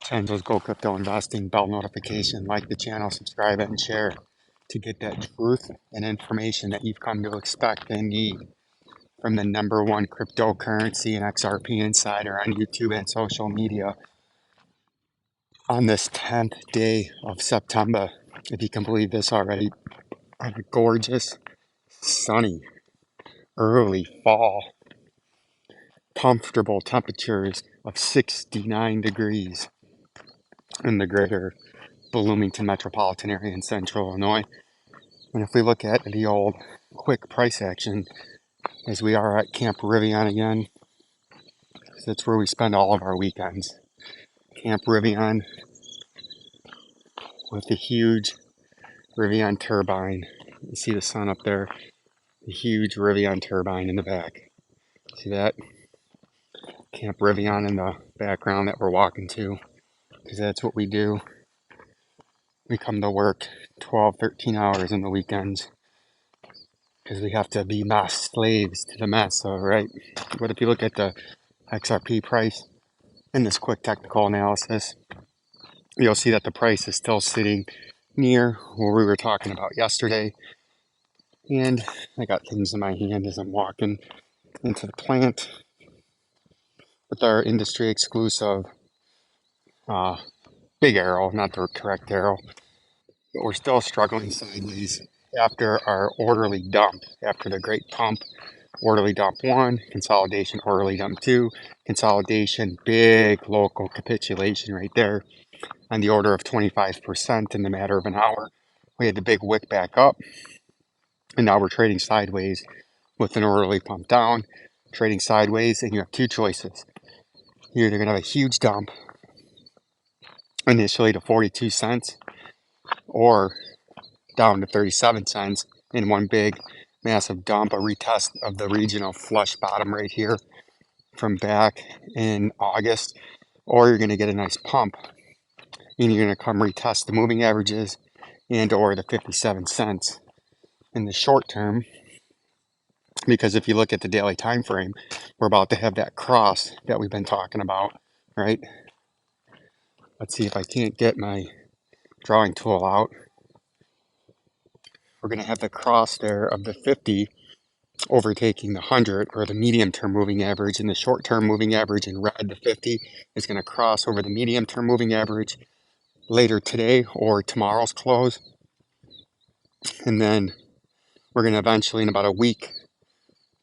Vincenzo'S Go Crypto Investing, bell notification, like the channel, subscribe and share to get that truth and information that you've come to expect and need from the #1 cryptocurrency and XRP insider on YouTube and social media on this 10th day of September, if you can believe this already, on a gorgeous, sunny, early fall, comfortable temperatures of 69 degrees in the greater Bloomington metropolitan area in central Illinois. And if we look at the old quick price action, as we are at Camp Rivian again, that's where we spend all of our weekends. Camp Rivian with the huge Rivian turbine. You see the sun up there, the huge Rivian turbine in the back. See that? Camp Rivian in the background that we're walking to, because that's what we do. We come to work 12, 13 hours in the weekends because we have to be mass slaves to the mess, all right? But if you look at the XRP price in this quick technical analysis, you'll see that the price is still sitting near where we were talking about yesterday. And I got things in my hand as I'm walking into the plant with our industry exclusive big arrow, not the correct arrow, but we're still struggling sideways after our orderly dump, after the great pump. Orderly dump 1, consolidation, orderly dump 2, consolidation, big local capitulation right there on the order of 25% in the matter of an hour. We had the big wick back up, and now we're trading sideways with an orderly pump down, trading sideways, and you have two choices. You're either going to have a huge dump initially to 42 cents or down to 37 cents in one big massive dump, a retest of the regional flush bottom right here from back in August, or you're going to get a nice pump and you're going to come retest the moving averages and or the 57 cents in the short term. Because if you look at the daily time frame, we're about to have that cross that we've been talking about, right? Let's see if I can't get my drawing tool out. We're going to have the cross there of the 50 overtaking the 100, or the medium-term moving average, and the short-term moving average in red, the 50, is going to cross over the medium-term moving average later today or tomorrow's close. And then we're going to eventually, in about a week,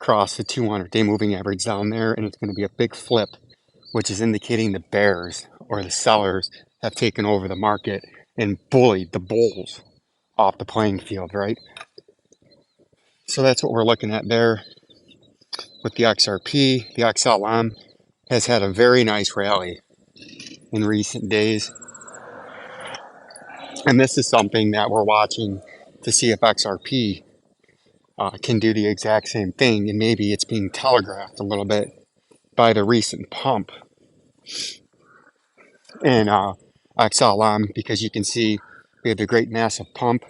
cross the 200-day moving average down there, and it's going to be a big flip, which is indicating the bears or the sellers have taken over the market and bullied the bulls off the playing field, right? So that's what we're looking at there with the XRP. The XLM has had a very nice rally in recent days. And this is something that we're watching to see if XRP can do the exact same thing. And maybe it's being telegraphed a little bit by the recent pump in XLM, because you can see we had the great massive pump,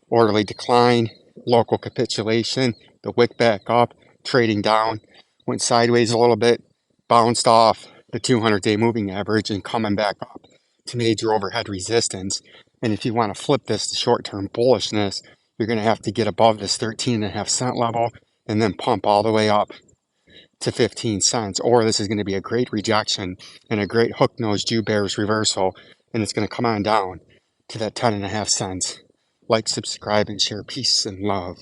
orderly decline, local capitulation, the wick back up, trading down, went sideways a little bit, bounced off the 200-day moving average and coming back up to major overhead resistance. And if you want to flip this to short-term bullishness, you're going to have to get above this 13.5 cent level and then pump all the way up to 15 cents. Or this is going to be a great rejection and a great hook-nosed Jew bears reversal, and it's going to come on down to that 10.5 cents. Like, subscribe, and share. Peace and love.